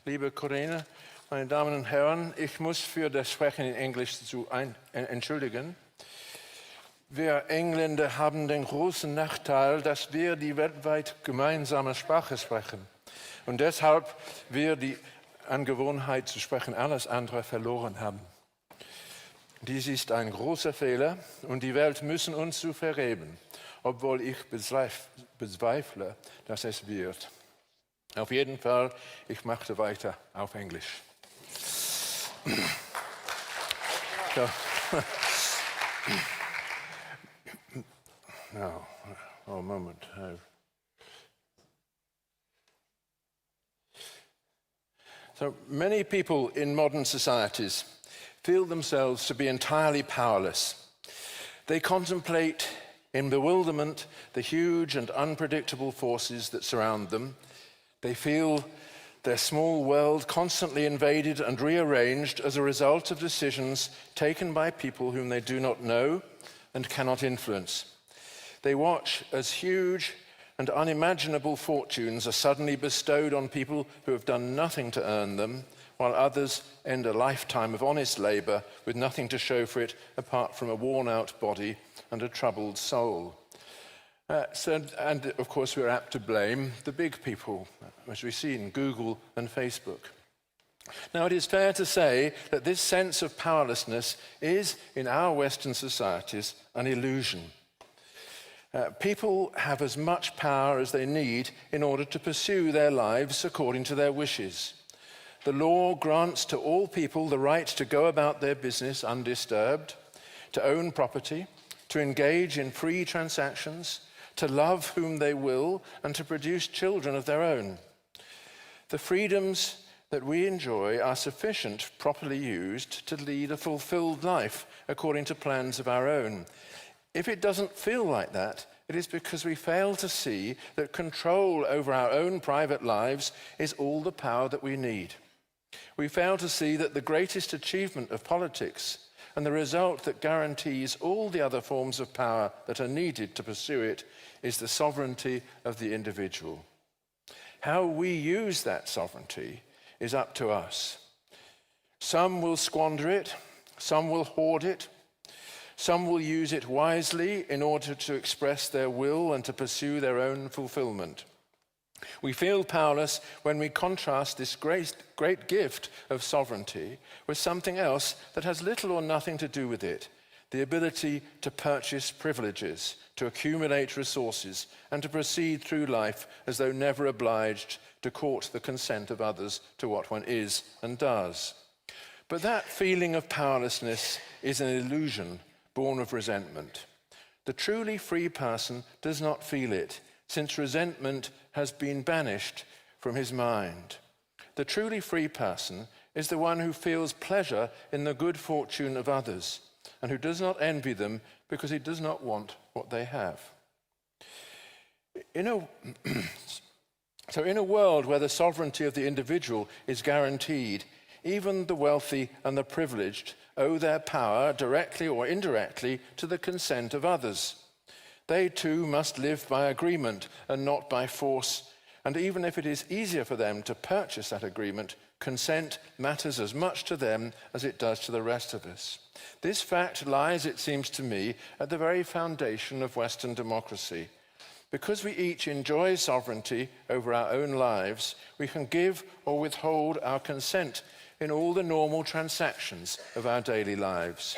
liebe Corinne, meine Damen und Herren, ich muss für das Sprechen in Englisch entschuldigen. Wir Engländer haben den großen Nachteil, dass wir die weltweit gemeinsame Sprache sprechen. Und deshalb wir die Angewohnheit zu sprechen alles andere verloren haben. Dies ist ein großer Fehler und die Welt müssen uns zu vergeben, obwohl ich bezweifle, dass es wird. Auf jeden Fall, ich machte weiter auf Englisch. So. No, a moment. So many people in modern societies feel themselves to be entirely powerless. They contemplate in bewilderment the huge and unpredictable forces that surround them. They feel their small world constantly invaded and rearranged as a result of decisions taken by people whom they do not know and cannot influence. They watch as huge and unimaginable fortunes are suddenly bestowed on people who have done nothing to earn them, while others end a lifetime of honest labor with nothing to show for it apart from a worn-out body and a troubled soul. And of course we're apt to blame the big people, as we see in Google and Facebook. Now it is fair to say that this sense of powerlessness is, in our Western societies, an illusion. People have as much power as they need in order to pursue their lives according to their wishes. The law grants to all people the right to go about their business undisturbed, to own property, to engage in free transactions, to love whom they will, and to produce children of their own. The freedoms that we enjoy are sufficient, properly used, to lead a fulfilled life according to plans of our own. If it doesn't feel like that, it is because we fail to see that control over our own private lives is all the power that we need. We fail to see that the greatest achievement of politics and the result that guarantees all the other forms of power that are needed to pursue it is the sovereignty of the individual. How we use that sovereignty is up to us. Some will squander it, some will hoard it, some will use it wisely in order to express their will and to pursue their own fulfillment. We feel powerless when we contrast this great gift of sovereignty with something else that has little or nothing to do with it, the ability to purchase privileges, to accumulate resources, and to proceed through life as though never obliged to court the consent of others to what one is and does. But that feeling of powerlessness is an illusion born of resentment. The truly free person does not feel it, since resentment has been banished from his mind. The truly free person is the one who feels pleasure in the good fortune of others, and who does not envy them because he does not want what they have. So in a world where the sovereignty of the individual is guaranteed, even the wealthy and the privileged owe their power, directly or indirectly, to the consent of others. They too must live by agreement and not by force, and even if it is easier for them to purchase that agreement, consent matters as much to them as it does to the rest of us. This fact lies, it seems to me, at the very foundation of Western democracy. Because we each enjoy sovereignty over our own lives, we can give or withhold our consent in all the normal transactions of our daily lives.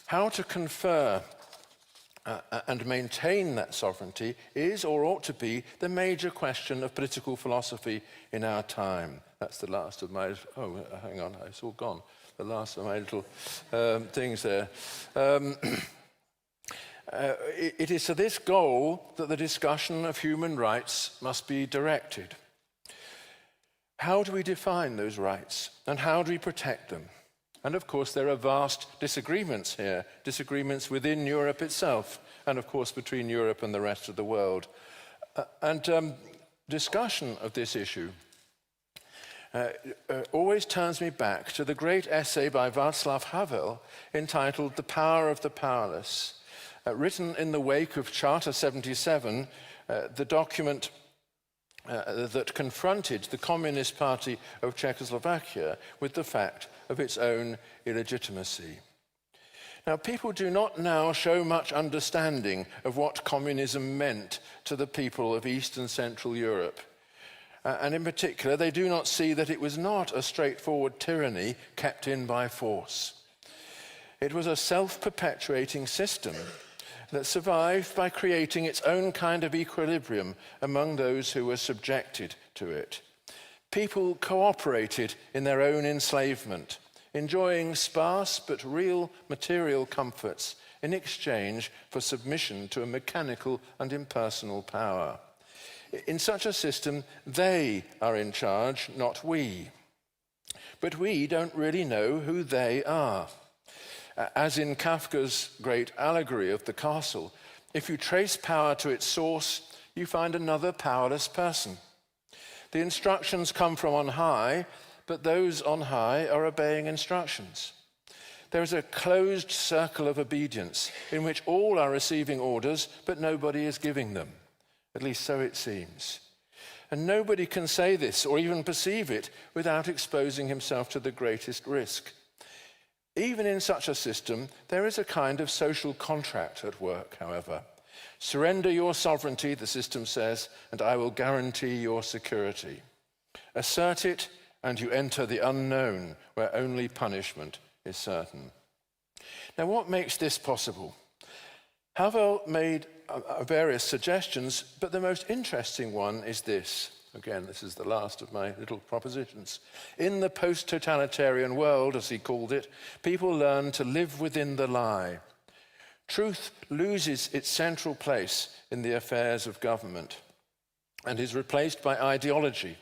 How to confer and maintain that sovereignty is or ought to be the major question of political philosophy in our time. That's the last of my, oh, hang on, it's all gone. The last of my little things there. It is to this goal that the discussion of human rights must be directed. How do we define those rights, and how do we protect them? And of course there are vast disagreements here, disagreements within Europe itself, and of course between Europe and the rest of the world. Discussion of this issue always turns me back to the great essay by Václav Havel entitled The Power of the Powerless. Written in the wake of Charter 77, the document that confronted the Communist Party of Czechoslovakia with the fact of its own illegitimacy. Now, people do not now show much understanding of what communism meant to the people of East and Central Europe. And in particular, they do not see that it was not a straightforward tyranny kept in by force. It was a self-perpetuating system that survived by creating its own kind of equilibrium among those who were subjected to it. People cooperated in their own enslavement, enjoying sparse but real material comforts in exchange for submission to a mechanical and impersonal power. In such a system, they are in charge, not we. But we don't really know who they are. As in Kafka's great allegory of the castle, if you trace power to its source, you find another powerless person. The instructions come from on high, but those on high are obeying instructions. There is a closed circle of obedience in which all are receiving orders, but nobody is giving them. At least so it seems. And nobody can say this or even perceive it without exposing himself to the greatest risk. Even in such a system, there is a kind of social contract at work, however. Surrender your sovereignty, the system says, and I will guarantee your security. Assert it, and you enter the unknown, where only punishment is certain. Now, what makes this possible? Havel made various suggestions, but the most interesting one is this. Again, this is the last of my little propositions. In the post-totalitarian world, as he called it, people learn to live within the lie. Truth loses its central place in the affairs of government and is replaced by ideology.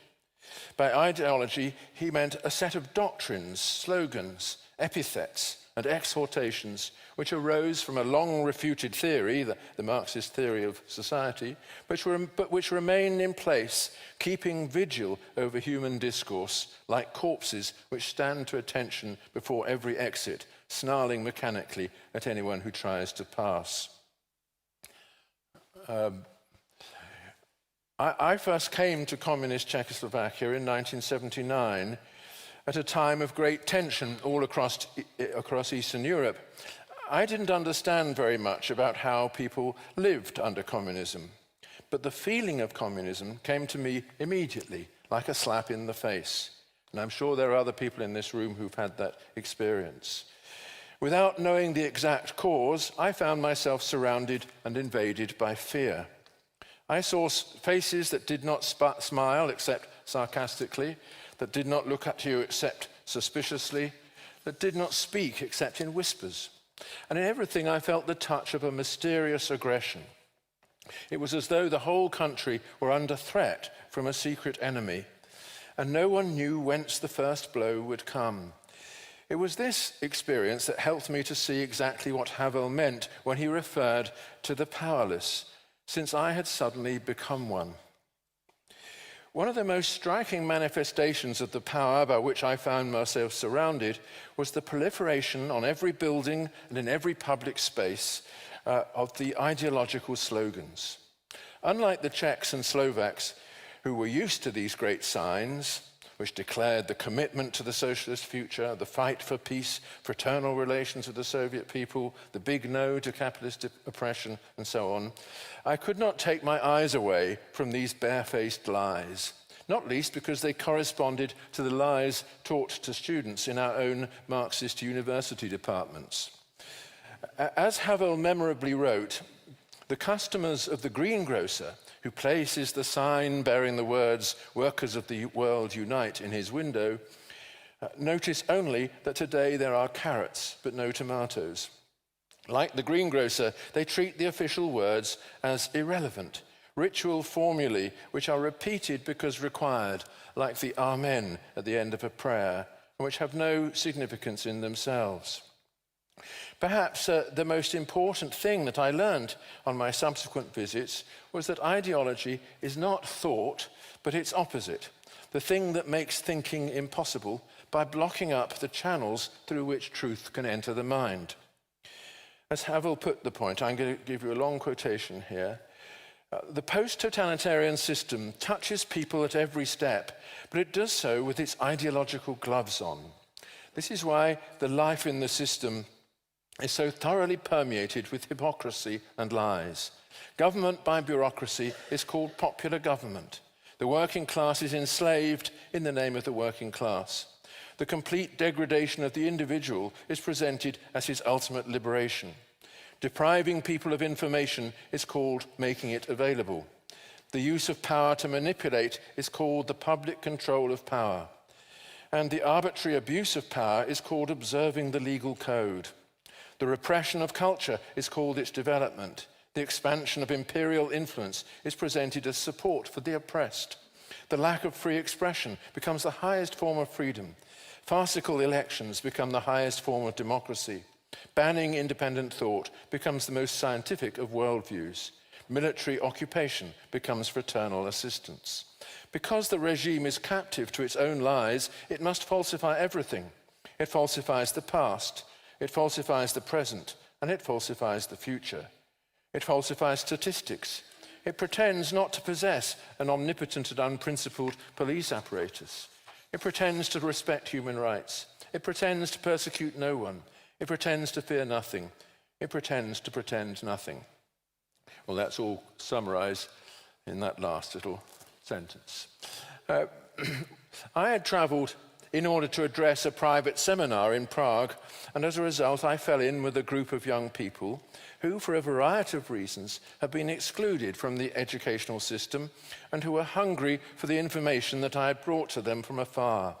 By ideology, he meant a set of doctrines, slogans, epithets, and exhortations which arose from a long-refuted theory, the Marxist theory of society, but which remain in place, keeping vigil over human discourse, like corpses which stand to attention before every exit, snarling mechanically at anyone who tries to pass. I first came to communist Czechoslovakia in 1979 at a time of great tension all across Eastern Europe. I didn't understand very much about how people lived under communism, but the feeling of communism came to me immediately, like a slap in the face. And I'm sure there are other people in this room who've had that experience. Without knowing the exact cause, I found myself surrounded and invaded by fear. I saw faces that did not smile except sarcastically, that did not look at you except suspiciously, that did not speak except in whispers. And in everything I felt the touch of a mysterious aggression. It was as though the whole country were under threat from a secret enemy, and no one knew whence the first blow would come. It was this experience that helped me to see exactly what Havel meant when he referred to the powerless, since I had suddenly become one. One of the most striking manifestations of the power by which I found myself surrounded was the proliferation on every building and in every public space of the ideological slogans. Unlike the Czechs and Slovaks, who were used to these great signs, which declared the commitment to the socialist future, the fight for peace, fraternal relations with the Soviet people, the big no to capitalist oppression, and so on, I could not take my eyes away from these barefaced lies, not least because they corresponded to the lies taught to students in our own Marxist university departments. As Havel memorably wrote, the customers of the greengrocer, who places the sign bearing the words, "Workers of the world unite," in his window, notice only that today there are carrots but no tomatoes. Like the greengrocer, they treat the official words as irrelevant, ritual formulae which are repeated because required, like the Amen at the end of a prayer, and which have no significance in themselves. Perhaps the most important thing that I learned on my subsequent visits was that ideology is not thought, but its opposite, the thing that makes thinking impossible by blocking up the channels through which truth can enter the mind. As Havel put the point, I'm going to give you a long quotation here. The post-totalitarian system touches people at every step, but it does so with its ideological gloves on. This is why the life in the system is so thoroughly permeated with hypocrisy and lies. Government by bureaucracy is called popular government. The working class is enslaved in the name of the working class. The complete degradation of the individual is presented as his ultimate liberation. Depriving people of information is called making it available. The use of power to manipulate is called the public control of power. And the arbitrary abuse of power is called observing the legal code. The repression of culture is called its development. The expansion of imperial influence is presented as support for the oppressed. The lack of free expression becomes the highest form of freedom. Farcical elections become the highest form of democracy. Banning independent thought becomes the most scientific of worldviews. Military occupation becomes fraternal assistance. Because the regime is captive to its own lies, it must falsify everything. It falsifies the past, it falsifies the present, and it falsifies the future. It falsifies statistics. It pretends not to possess an omnipotent and unprincipled police apparatus. It pretends to respect human rights. It pretends to persecute no one. It pretends to fear nothing. It pretends to pretend nothing. Well, that's all summarized in that last little sentence. I had traveled in order to address a private seminar in Prague, and as a result, I fell in with a group of young people who, for a variety of reasons, have been excluded from the educational system and who were hungry for the information that I had brought to them from afar.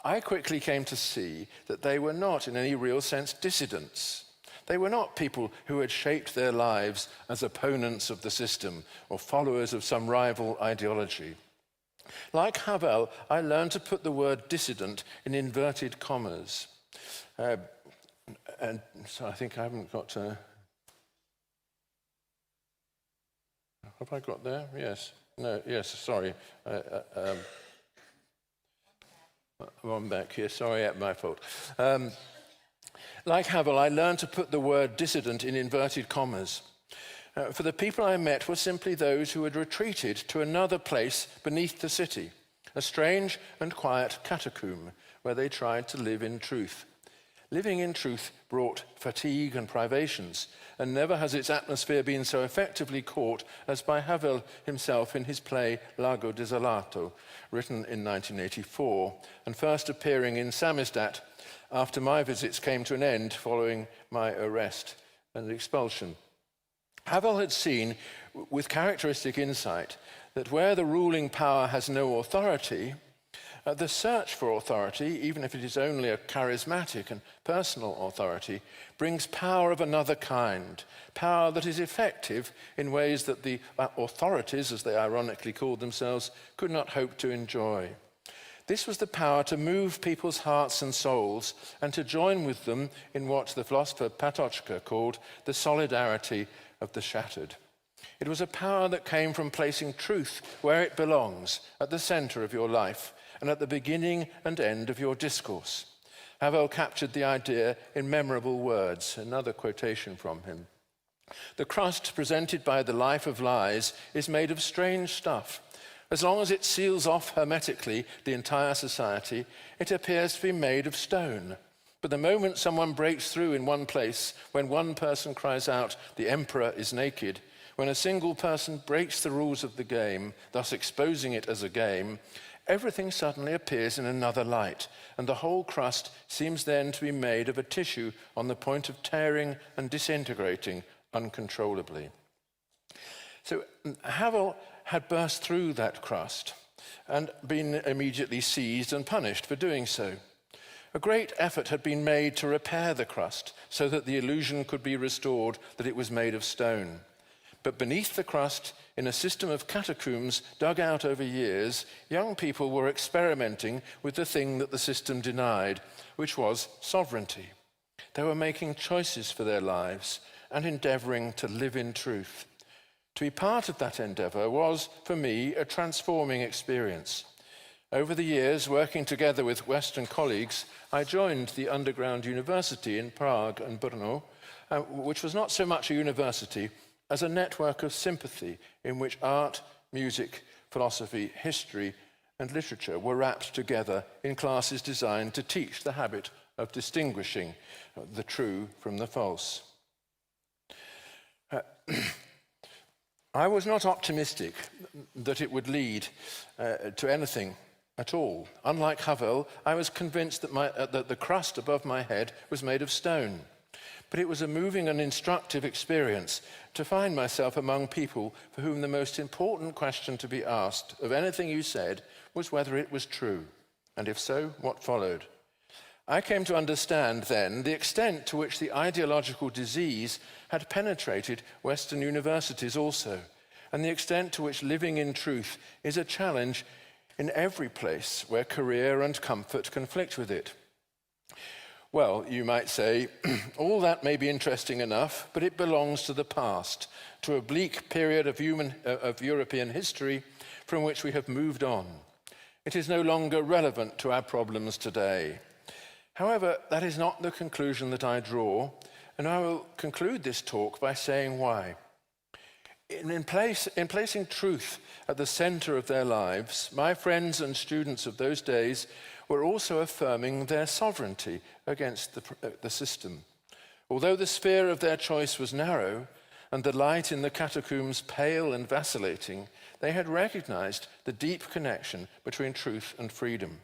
I quickly came to see that they were not, in any real sense, dissidents. They were not people who had shaped their lives as opponents of the system or followers of some rival ideology. Like Havel, I learned to put the word dissident in inverted commas. And so I think I haven't got to... Have I got there? Yes. No, yes, sorry. I'm back here. Sorry, my fault. Like Havel, I learned to put the word dissident in inverted commas. For the people I met were simply those who had retreated to another place beneath the city, a strange and quiet catacomb where they tried to live in truth. Living in truth brought fatigue and privations, and never has its atmosphere been so effectively caught as by Havel himself in his play Lago Desolato, written in 1984, and first appearing in Samizdat after my visits came to an end following my arrest and expulsion. Havel had seen, with characteristic insight, that where the ruling power has no authority, the search for authority, even if it is only a charismatic and personal authority, brings power of another kind, power that is effective in ways that the authorities, as they ironically called themselves, could not hope to enjoy. This was the power to move people's hearts and souls and to join with them in what the philosopher Patočka called the solidarity of the shattered. It was a power that came from placing truth where it belongs, at the center of your life, and at the beginning and end of your discourse. Havel captured the idea in memorable words, another quotation from him. The crust presented by the life of lies is made of strange stuff. As long as it seals off hermetically the entire society, it appears to be made of stone. But the moment someone breaks through in one place, when one person cries out, "The emperor is naked," when a single person breaks the rules of the game, thus exposing it as a game, everything suddenly appears in another light, and the whole crust seems then to be made of a tissue on the point of tearing and disintegrating uncontrollably. So Havel had burst through that crust and been immediately seized and punished for doing so. A great effort had been made to repair the crust so that the illusion could be restored that it was made of stone. But beneath the crust, in a system of catacombs dug out over years, young people were experimenting with the thing that the system denied, which was sovereignty. They were making choices for their lives and endeavoring to live in truth. To be part of that endeavor was, for me, a transforming experience. Over the years, working together with Western colleagues, I joined the underground university in Prague and Brno, which was not so much a university as a network of sympathy in which art, music, philosophy, history, and literature were wrapped together in classes designed to teach the habit of distinguishing the true from the false. I was not optimistic that it would lead to anything at all. Unlike Havel, I was convinced that the crust above my head was made of stone. But it was a moving and instructive experience to find myself among people for whom the most important question to be asked of anything you said was whether it was true, and if so, what followed. I came to understand then the extent to which the ideological disease had penetrated Western universities also, and the extent to which living in truth is a challenge in every place where career and comfort conflict with it. Well, you might say, all that may be interesting enough, but it belongs to the past, to a bleak period of European history from which we have moved on. It is no longer relevant to our problems today. However, that is not the conclusion that I draw, and I will conclude this talk by saying why. In placing truth at the center of their lives, my friends and students of those days were also affirming their sovereignty against the system. Although the sphere of their choice was narrow and the light in the catacombs pale and vacillating, they had recognized the deep connection between truth and freedom.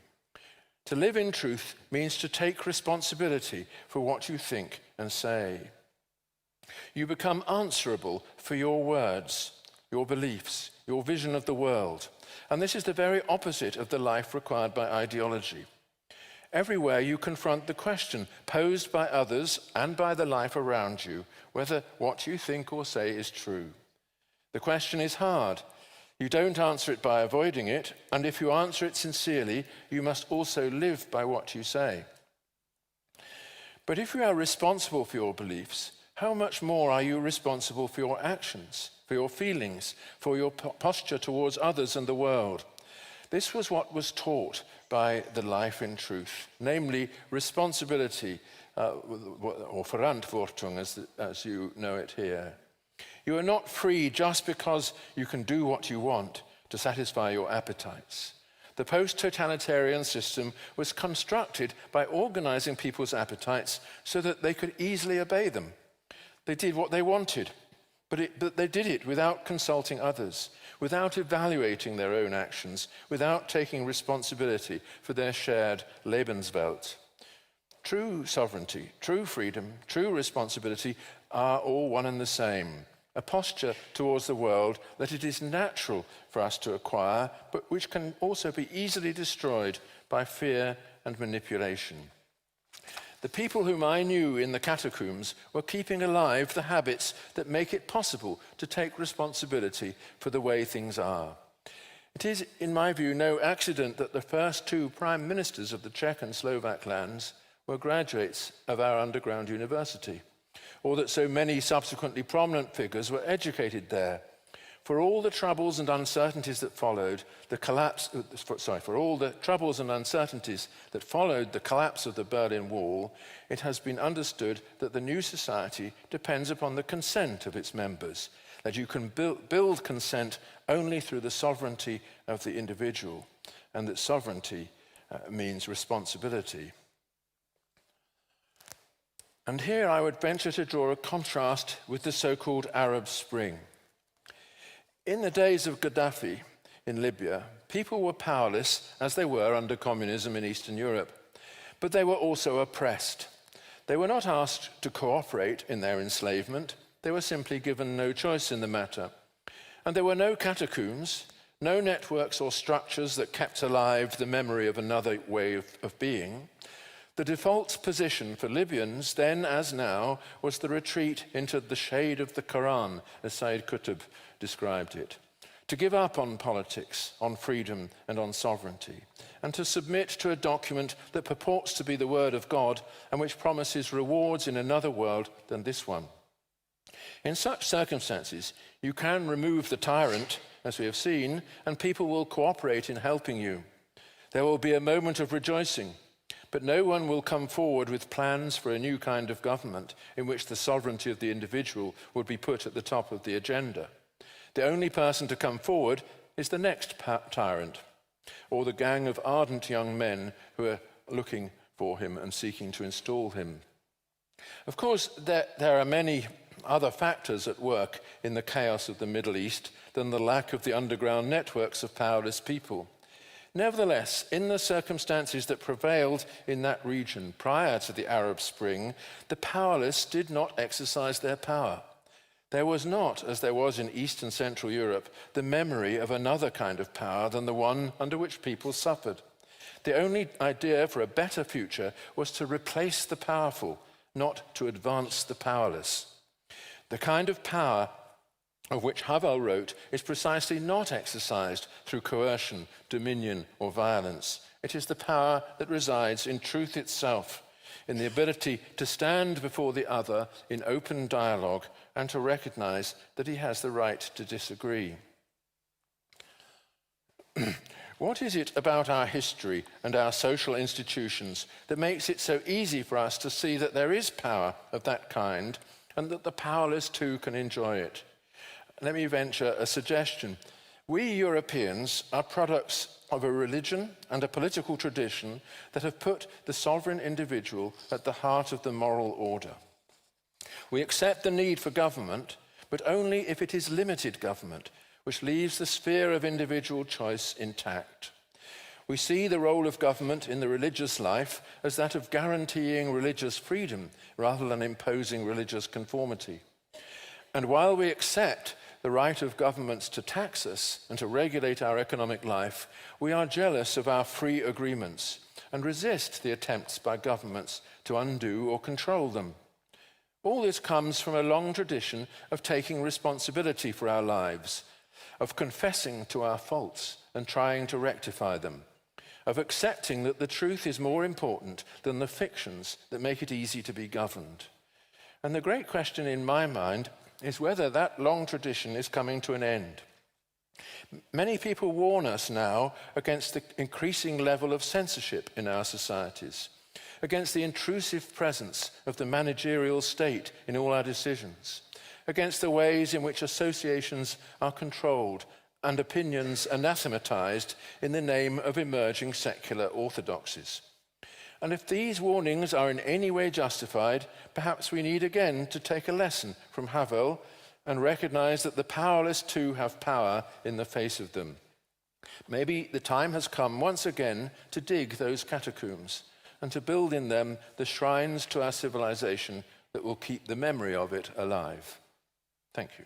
To live in truth means to take responsibility for what you think and say. You become answerable for your words, your beliefs, your vision of the world. And this is the very opposite of the life required by ideology. Everywhere you confront the question posed by others and by the life around you, whether what you think or say is true. The question is hard. You don't answer it by avoiding it, and if you answer it sincerely, you must also live by what you say. But if you are responsible for your beliefs, how much more are you responsible for your actions, for your feelings, for your posture towards others and the world? This was what was taught by the life in truth, namely responsibility, or verantwortung, as you know it here. You are not free just because you can do what you want to satisfy your appetites. The post-totalitarian system was constructed by organizing people's appetites so that they could easily obey them. They did what they wanted, but they did it without consulting others, without evaluating their own actions, without taking responsibility for their shared Lebenswelt. True sovereignty, true freedom, true responsibility are all one and the same. A posture towards the world that it is natural for us to acquire, but which can also be easily destroyed by fear and manipulation. The people whom I knew in the catacombs were keeping alive the habits that make it possible to take responsibility for the way things are. It is, in my view, no accident that the first two prime ministers of the Czech and Slovak lands were graduates of our underground university, or that so many subsequently prominent figures were educated there. For all the troubles and uncertainties that followed the collapse of the Berlin Wall, it has been understood that the new society depends upon the consent of its members, that you can build consent only through the sovereignty of the individual, and that sovereignty means responsibility. And here I would venture to draw a contrast with the so-called Arab Spring. In the days of Gaddafi in Libya, people were powerless as they were under communism in Eastern Europe, but they were also oppressed. They were not asked to cooperate in their enslavement, they were simply given no choice in the matter. And there were no catacombs, no networks or structures that kept alive the memory of another way of being. The default position for Libyans, then as now, was the retreat into the shade of the Quran, as Sayyid Qutb described it, to give up on politics, on freedom, and on sovereignty, and to submit to a document that purports to be the word of God and which promises rewards in another world than this one. In such circumstances, you can remove the tyrant, as we have seen, and people will cooperate in helping you. There will be a moment of rejoicing, But no one will come forward with plans for a new kind of government in which the sovereignty of the individual would be put at the top of the agenda. The only person to come forward is the next tyrant, or the gang of ardent young men who are looking for him and seeking to install him. Of course, there are many other factors at work in the chaos of the Middle East than the lack of the underground networks of powerless people. Nevertheless, in the circumstances that prevailed in that region prior to the Arab Spring, the powerless did not exercise their power. There was not, as there was in East and Central Europe, the memory of another kind of power than the one under which people suffered. The only idea for a better future was to replace the powerful, not to advance the powerless. The kind of power of which Havel wrote is precisely not exercised through coercion, dominion, or violence. It is the power that resides in truth itself, in the ability to stand before the other in open dialogue and to recognize that he has the right to disagree. What is it about our history and our social institutions that makes it so easy for us to see that there is power of that kind and that the powerless too can enjoy it? Let me venture a suggestion. We Europeans are products of a religion and a political tradition that have put the sovereign individual at the heart of the moral order. We accept the need for government, but only if it is limited government, which leaves the sphere of individual choice intact. We see the role of government in the religious life as that of guaranteeing religious freedom rather than imposing religious conformity. And while we accept the right of governments to tax us and to regulate our economic life, we are jealous of our free agreements and resist the attempts by governments to undo or control them. All this comes from a long tradition of taking responsibility for our lives, of confessing to our faults and trying to rectify them, of accepting that the truth is more important than the fictions that make it easy to be governed. And the great question in my mind is whether that long tradition is coming to an end. Many people warn us now against the increasing level of censorship in our societies, against the intrusive presence of the managerial state in all our decisions, against the ways in which associations are controlled and opinions anathematized in the name of emerging secular orthodoxies. And if these warnings are in any way justified, perhaps we need again to take a lesson from Havel and recognize that the powerless too have power in the face of them. Maybe the time has come once again to dig those catacombs and to build in them the shrines to our civilization that will keep the memory of it alive. Thank you.